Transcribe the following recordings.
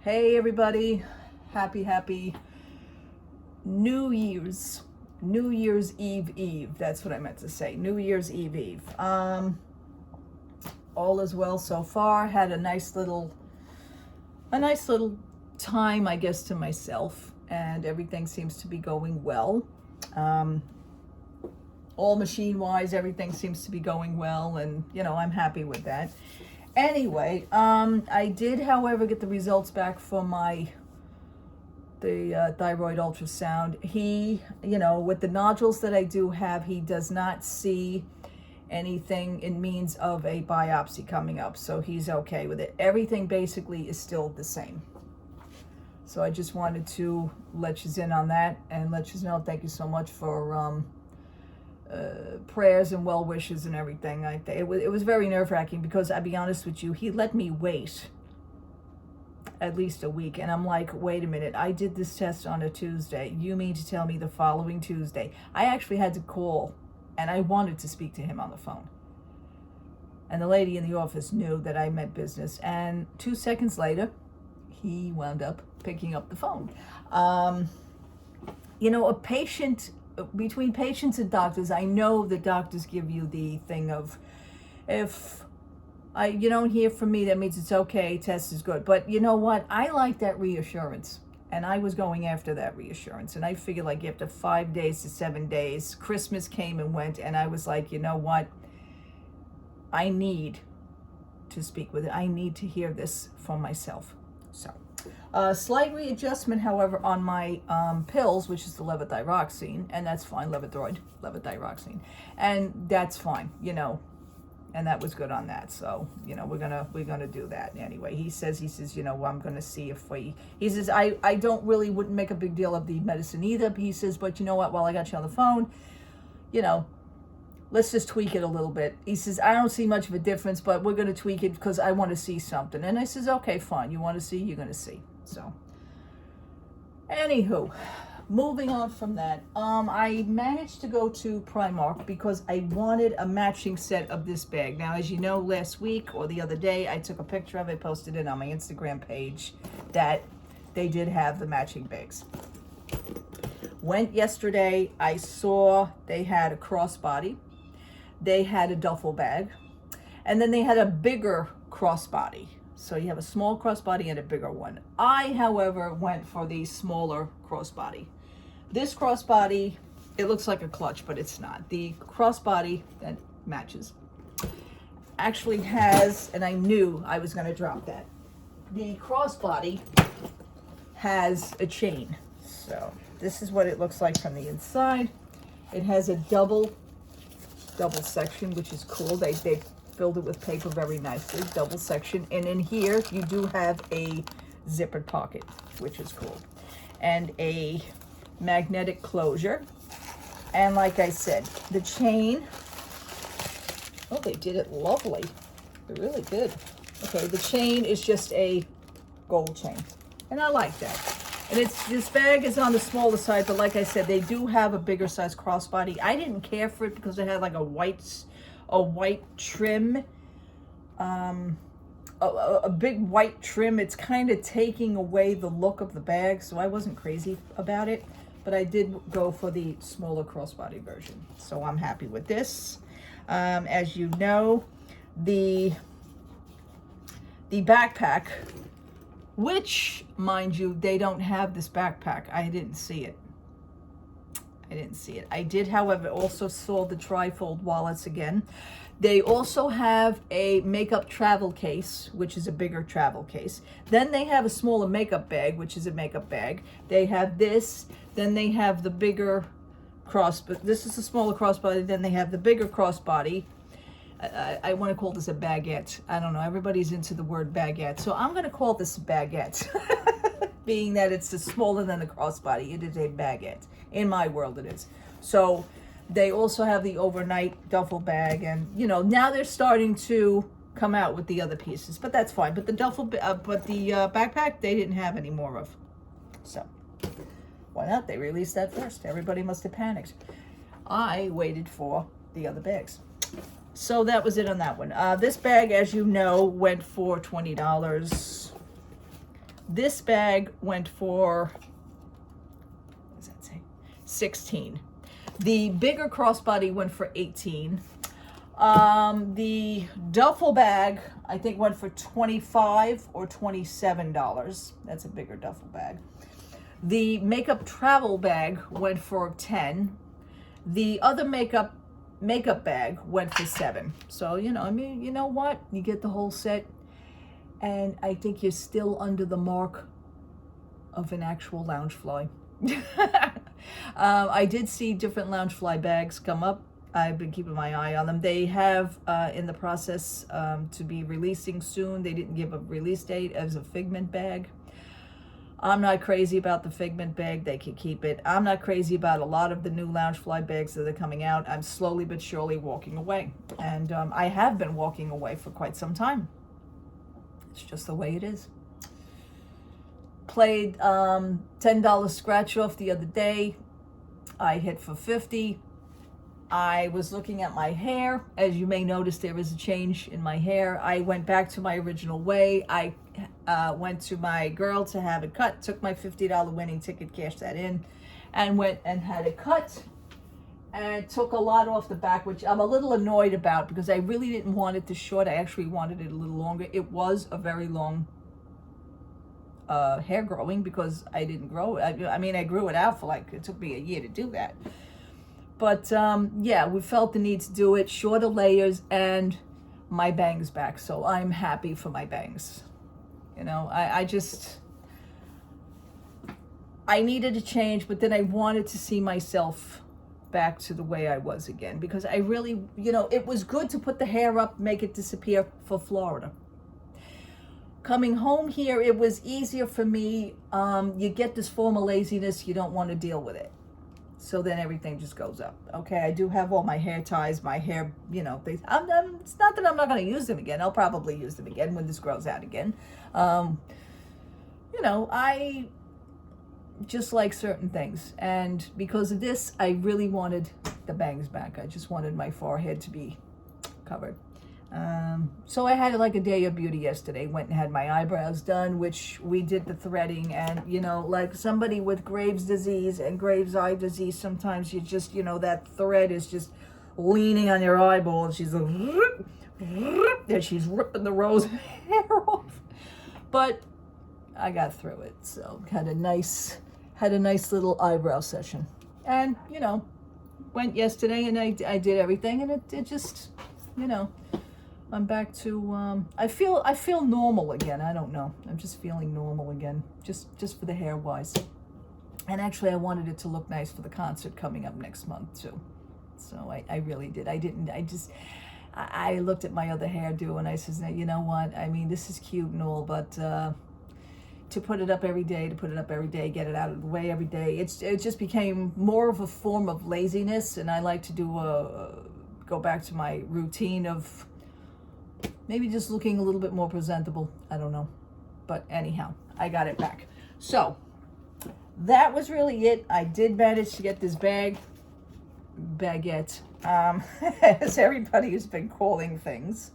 Hey everybody, happy New Year's Eve. That's what I meant to say. New Year's Eve. All is well so far. Had a nice little time, I guess, to myself, and everything seems to be going well. All machine-wise, everything seems to be going well, and I'm happy with that. Anyway, I did, however, get the results back from the thyroid ultrasound. He, with the nodules that I do have, he does not see anything in means of a biopsy coming up, so he's okay with it. Everything basically is still the same. So I just wanted to let you in on that and let you know thank you so much for prayers and well wishes and everything. It was very nerve-wracking because I'll be honest with you, he let me wait at least a week, and I'm like, wait a minute, I did this test on a Tuesday. You mean to tell me the following Tuesday? I actually had to call, and I wanted to speak to him on the phone. And the lady in the office knew that I meant business, and 2 seconds later, he wound up picking up the phone. A patient, between patients and doctors, I know the doctors give you the thing of, if you don't hear from me, that means it's okay, test is good. But you know what? I like that reassurance. And I was going after that reassurance. And I figured like after 5 days to 7 days, Christmas came and went. And I was like, you know what? I need to speak with it. I need to hear this for myself. So, slight readjustment, however, on my pills, which is the levothyroxine. And that's fine, levothyroxine. And that's fine, and that was good on that. So, we're gonna do that anyway. He says, I'm gonna see if he says, I wouldn't make a big deal of the medicine either. But he says, but you know what, while I got you on the phone, let's just tweak it a little bit. He says, I don't see much of a difference, but we're gonna tweak it because I want to see something. And I says, okay, fine. You want to see, you're gonna see. So, anywho, moving on from that, I managed to go to Primark because I wanted a matching set of this bag. Now, as you know, last week or the other day, I took a picture of it, posted it on my Instagram page, that they did have the matching bags. Went yesterday, I saw they had a crossbody, they had a duffel bag, and then they had a bigger crossbody. So you have a small crossbody and a bigger one. I, however, went for the smaller crossbody. This crossbody, it looks like a clutch, but it's not. The crossbody that matches actually has, and I knew I was going to drop that, the crossbody has a chain. So this is what it looks like from the inside. It has a double section, which is cool. They filled it with paper very nicely, double section. And in here, you do have a zippered pocket, which is cool. And a magnetic closure. And like I said, the chain, oh, they did it lovely. They really did. Okay, the chain is just a gold chain. And I like that. And this bag is on the smaller side, but like I said, they do have a bigger size crossbody. I didn't care for it because it had like a white trim, a big white trim. It's kind of taking away the look of the bag, so I wasn't crazy about it. But I did go for the smaller crossbody version, so I'm happy with this. As you know, the backpack, which, mind you, they don't have this backpack. I didn't see it. I did, however, also saw the trifold wallets again. They also have a makeup travel case, which is a bigger travel case. Then they have a smaller makeup bag, which is a makeup bag. They have this. Then they have the bigger crossbody. This is a smaller crossbody. Then they have the bigger crossbody. I want to call this a baguette. I don't know. Everybody's into the word baguette. So I'm going to call this a baguette. Being that it's smaller than the crossbody, it is a baguette. In my world, it is. So they also have the overnight duffel bag. And, now they're starting to come out with the other pieces. But that's fine. But the backpack, they didn't have any more of. So why not? They released that first. Everybody must have panicked. I waited for the other bags. So that was it on that one. This bag, as you know, went for $20. This bag went for, what does that say? 16. The bigger crossbody went for 18. The duffel bag, I think, went for $25 or $27. That's a bigger duffel bag. The makeup travel bag went for 10. The other makeup bag went for 7. So, you know, I mean, you know what? You get the whole set, and I think you're still under the mark of an actual Loungefly. I did see different Loungefly bags come up. I've been keeping my eye on them. They have in the process to be releasing soon. They didn't give a release date as a Figment bag. I'm not crazy about the Figment bag. They can keep it. I'm not crazy about a lot of the new Loungefly bags that are coming out. I'm slowly but surely walking away. And I have been walking away for quite some time. It's just the way it is. Played $10 scratch off the other day. I hit for 50. I was looking at my hair. As you may notice, there is a change in my hair. I went back to my original way. I went to my girl to have it cut, took my $50 winning ticket, cashed that in, and went and had it cut, and took a lot off the back, which I'm a little annoyed about because I really didn't want it to short. I actually wanted it a little longer. It was a very long hair growing because I didn't grow it. I mean, I grew it out for like, it took me a year to do that. But yeah, we felt the need to do it, shorter layers, and my bangs back. So I'm happy for my bangs. You know, I needed a change, but then I wanted to see myself back to the way I was again, because I really, you know, it was good to put the hair up, make it disappear for Florida. Coming home here, it was easier for me. You get this form of laziness, you don't want to deal with it. So then everything just goes up. Okay, I do have all my hair ties, my hair, you know, things. It's not that I'm not going to use them again. I'll probably use them again when this grows out again. You know, I just like certain things. And because of this, I really wanted the bangs back. I just wanted my forehead to be covered. So I had like a day of beauty yesterday. Went and had my eyebrows done, which we did the threading. And, you know, like somebody with Graves' disease and Graves' eye disease, sometimes you just, you know, that thread is just leaning on your eyeball, and she's like, and she's ripping the rows of hair off. But I got through it. So had a nice little eyebrow session. And, you know, went yesterday and I did everything, and it just, you know, I'm back to, I feel normal again. I don't know. I'm just feeling normal again, just for the hair wise. And actually I wanted it to look nice for the concert coming up next month too. So I really did. I looked at my other hairdo and I says, you know what? I mean, this is cute and all, but, to put it up every day, get it out of the way every day, it just became more of a form of laziness. And I like to go back to my routine of maybe just looking a little bit more presentable. I don't know. But anyhow, I got it back. So that was really it. I did manage to get this baguette, as everybody has been calling things.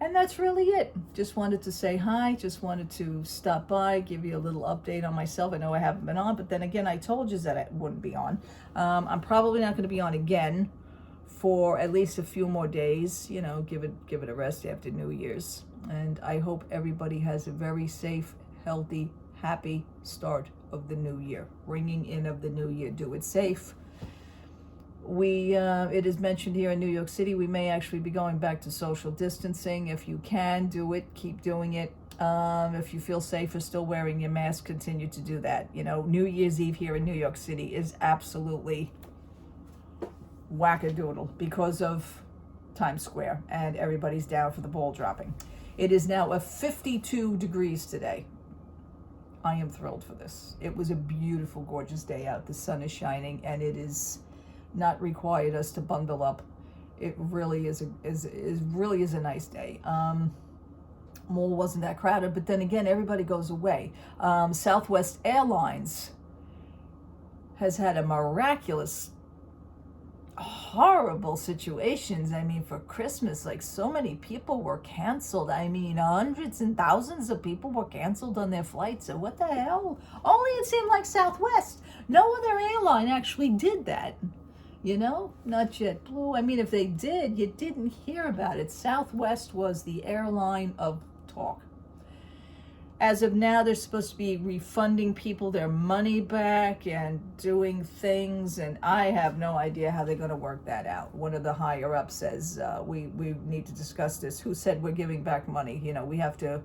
And that's really it. Just wanted to say hi. Just wanted to stop by, give you a little update on myself. I know I haven't been on, but then again, I told you that I wouldn't be on. I'm probably not going to be on again for at least a few more days. You know, give it a rest after New Year's. And I hope everybody has a very safe, healthy, happy start of the new year. Ringing in of the new year. Do it safe. It is mentioned here in New York City, we may actually be going back to social distancing. If you can do it, keep doing it. If you feel safer still wearing your mask, continue to do that. You know, New Year's Eve here in New York City is absolutely wackadoodle because of Times Square, and everybody's down for the ball dropping. It is now 52 degrees today. I am thrilled for this. It was a beautiful, gorgeous day out. The sun is shining, and it is not required us to bundle up. It really is a nice day. Mall wasn't that crowded, but then again, everybody goes away. Southwest Airlines has had a miraculous horrible situations. I mean, for Christmas, like so many people were canceled. I mean, hundreds and thousands of people were canceled on their flights. So what the hell? Only it seemed like Southwest. No other airline actually did that. You know, not JetBlue. I mean, if they did, you didn't hear about it. Southwest was the airline of talk. As of now, they're supposed to be refunding people their money back and doing things, and I have no idea how they're going to work that out. One of the higher ups says, we need to discuss this. Who said we're giving back money? You know, we have to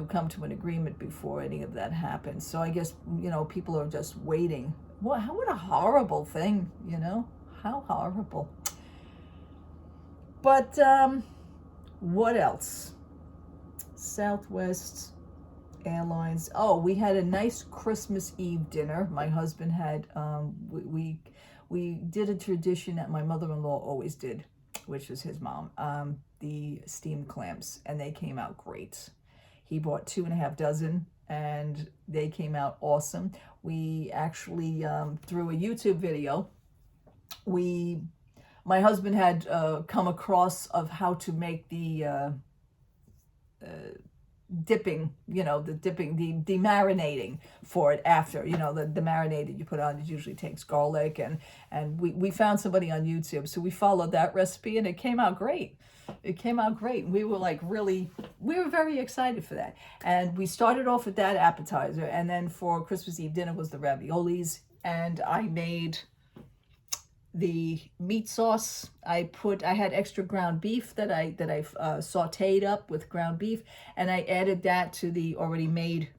come to an agreement before any of that happens. So I guess, you know, people are just waiting. What a horrible thing, you know? How horrible. But what else? Southwest Airlines. Oh, we had a nice Christmas Eve dinner. My husband had, we did a tradition that my mother-in-law always did, which was his mom, the steamed clams, and they came out great. He bought 2.5 dozen, and they came out awesome. We actually, through a YouTube video, my husband had come across of how to make the dipping, you know, the marinating for it after, you know, the marinade that you put on, it usually takes garlic, and we found somebody on YouTube, so we followed that recipe, and it came out great. It came out great. We were very excited for that. And we started off with that appetizer, and then for Christmas Eve dinner was the raviolis, and I made the meat sauce. I had extra ground beef that I sauteed up with ground beef, and I added that to the already made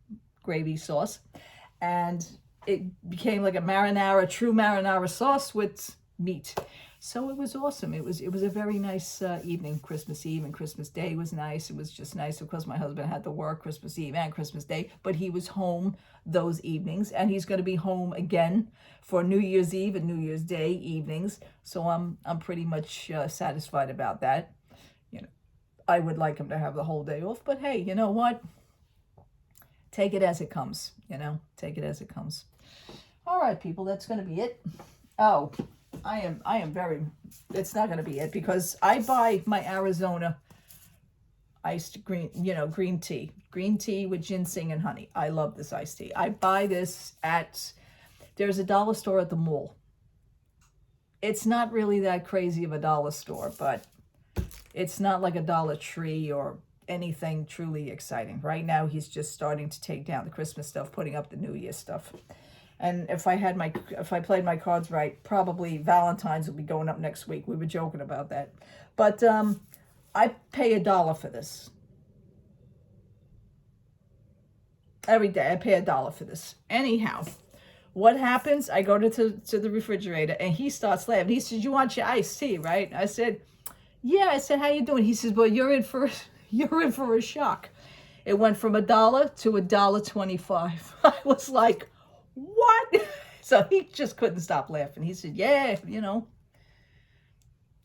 gravy sauce, and it became like a marinara, true marinara sauce with meat. So it was awesome. It was a very nice evening. Christmas Eve and Christmas Day was nice. It was just nice. Of course, my husband had to work Christmas Eve and Christmas Day, but he was home those evenings, and he's going to be home again for New Year's Eve and New Year's Day evenings. So I'm pretty much satisfied about that. You know, I would like him to have the whole day off, but hey, you know what? Take it as it comes. You know, take it as it comes. All right, people, that's going to be it. Oh, I am very, it's not going to be it, because I buy my Arizona iced green tea with ginseng and honey. I love this iced tea. I buy this there's a dollar store at the mall. It's not really that crazy of a dollar store, but it's not like a Dollar Tree or anything truly exciting. Right now, he's just starting to take down the Christmas stuff, putting up the New Year stuff. And if I played my cards right, probably Valentine's will be going up next week. We were joking about that. But I pay $1 for this. Every day I pay $1 for this. Anyhow, what happens? I go to the refrigerator, and he starts laughing. He says, "You want your iced tea, right?" I said, "Yeah." I said, "How you doing?" He says, "Well, you're in for a shock." It went from $1 to $1.25. I was like, what? So he just couldn't stop laughing. He said, "Yeah, you know,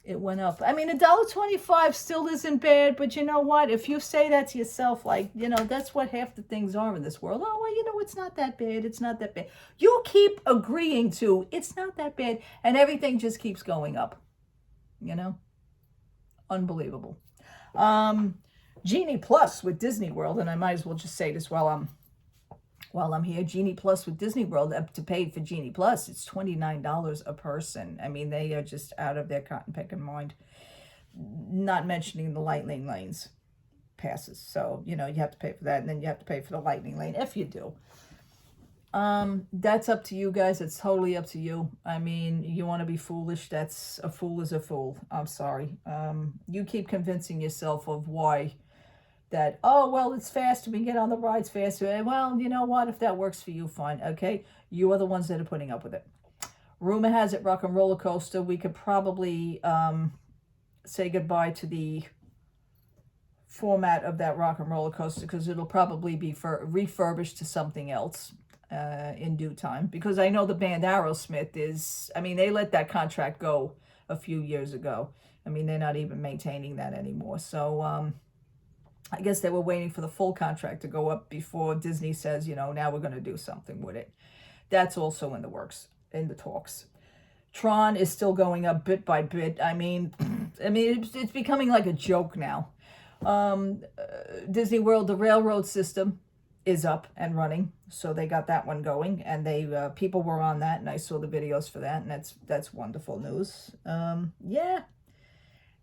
it went up." I mean, $1.25 still isn't bad, but you know what? If you say that to yourself, like, you know, that's what half the things are in this world. Oh, well, you know, it's not that bad. It's not that bad. You keep agreeing to it's not that bad, and everything just keeps going up. You know, unbelievable. Genie Plus with Disney World, and I might as well just say this while I'm here. Genie Plus with Disney World, up to pay for Genie Plus, it's $29 a person. I mean, they are just out of their cotton picking mind. Not mentioning the lightning lanes passes. So, you know, you have to pay for that, and then you have to pay for the lightning lane if you do. That's up to you guys. It's totally up to you. I mean, you want to be foolish, that's a fool is a fool. I'm sorry. You keep convincing yourself of why that, oh, well, it's faster, we can get on the rides faster. Well, you know what? If that works for you, fine, okay? You are the ones that are putting up with it. Rumor has it, Rock and Roller Coaster, we could probably say goodbye to the format of that Rock and Roller Coaster, because it'll probably be refurbished to something else in due time. Because I know the band Aerosmith is, I mean, they let that contract go a few years ago. I mean, they're not even maintaining that anymore. So, I guess they were waiting for the full contract to go up before Disney says, you know, now we're going to do something with it. That's also in the works, in the talks. Tron is still going up bit by bit. I mean, it's becoming like a joke now. Disney World, the railroad system is up and running, so they got that one going, and they people were on that, and I saw the videos for that, and that's wonderful news. Yeah,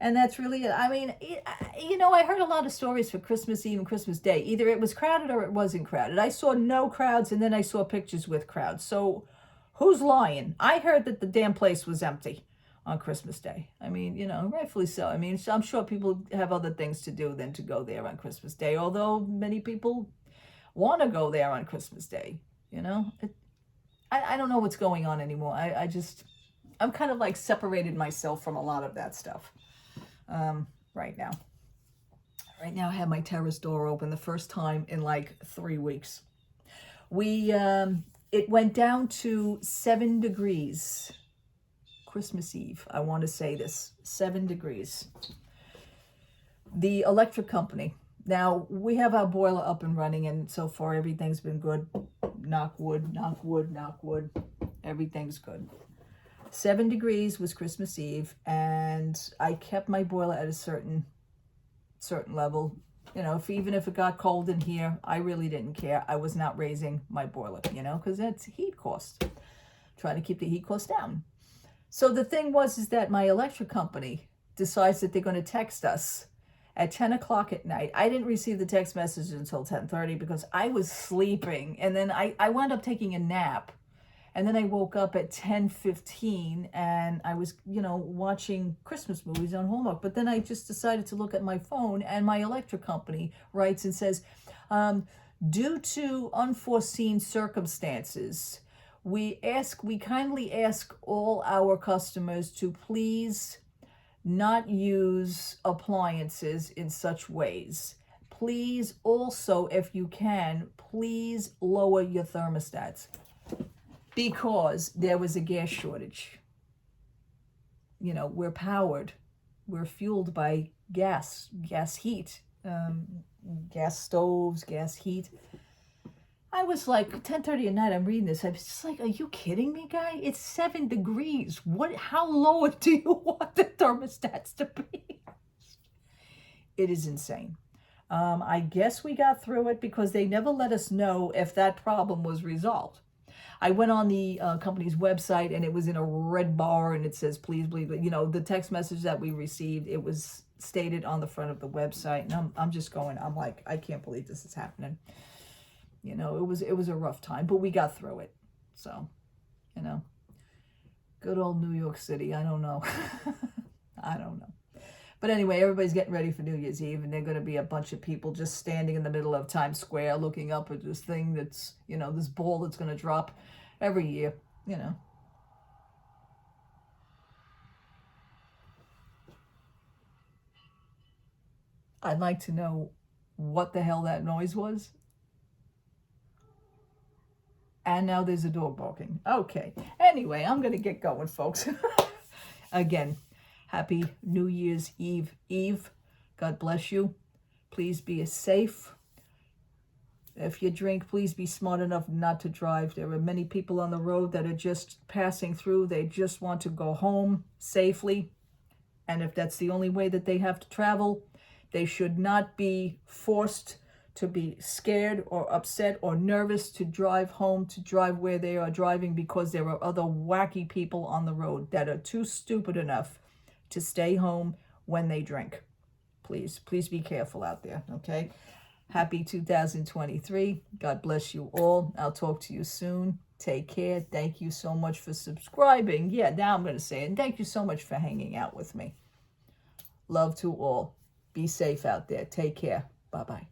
and that's really it. I mean, I heard a lot of stories for Christmas Eve and Christmas Day. Either it was crowded or it wasn't crowded. I saw no crowds, and then I saw pictures with crowds. So who's lying? I heard that the damn place was empty on Christmas Day. I mean, rightfully so. I mean, I'm sure people have other things to do than to go there on Christmas Day, although many people want to go there on Christmas Day. I don't know what's going on anymore. I'm kind of like separated myself from a lot of that stuff right now. Right now I have my terrace door open the first time in like 3 weeks. It went down to 7 degrees. Christmas Eve, I want to say this, 7 degrees. The electric company. Now, we have our boiler up and running, and so far everything's been good. Knock wood, knock wood, knock wood. Everything's good. 7 degrees was Christmas Eve, and I kept my boiler at a certain level. Even if it got cold in here, I really didn't care. I was not raising my boiler, because that's heat cost. Trying to keep the heat cost down. So the thing is that my electric company decides that they're going to text us at 10 o'clock at night. I didn't receive the text message until 10:30 because I was sleeping. And then I wound up taking a nap. And then I woke up at 10:15 and I was, watching Christmas movies on Hallmark. But then I just decided to look at my phone, and my electric company writes and says, due to unforeseen circumstances, we kindly ask all our customers to please not use appliances in such ways. Please also, if you can, please lower your thermostats, because there was a gas shortage. We're powered. We're fueled by gas heat, gas stoves, gas heat. I was like, 10:30 at night, I'm reading this. I was just like, are you kidding me, guy? It's 7 degrees. How low do you want the thermostats to be? It is insane. I guess we got through it because they never let us know if that problem was resolved. I went on the company's website, and it was in a red bar, and it says, please believe it. The text message that we received, it was stated on the front of the website. And I'm like, I can't believe this is happening. It was a rough time, but we got through it. So, good old New York City. I don't know. I don't know. But anyway, everybody's getting ready for New Year's Eve, and they're going to be a bunch of people just standing in the middle of Times Square looking up at this thing that's, this ball that's going to drop every year, I'd like to know what the hell that noise was. And now there's a dog barking. Okay. Anyway, I'm going to get going, folks. Again, happy New Year's Eve. God bless you. Please be safe. If you drink, please be smart enough not to drive. There are many people on the road that are just passing through. They just want to go home safely. And if that's the only way that they have to travel, they should not be forced to be scared or upset or nervous to drive home, to drive where they are driving, because there are other wacky people on the road that are too stupid enough to stay home when they drink. Please be careful out there, okay? Happy 2023. God bless you all. I'll talk to you soon. Take care. Thank you so much for subscribing. Yeah, now I'm going to say it. And thank you so much for hanging out with me. Love to all. Be safe out there. Take care. Bye-bye.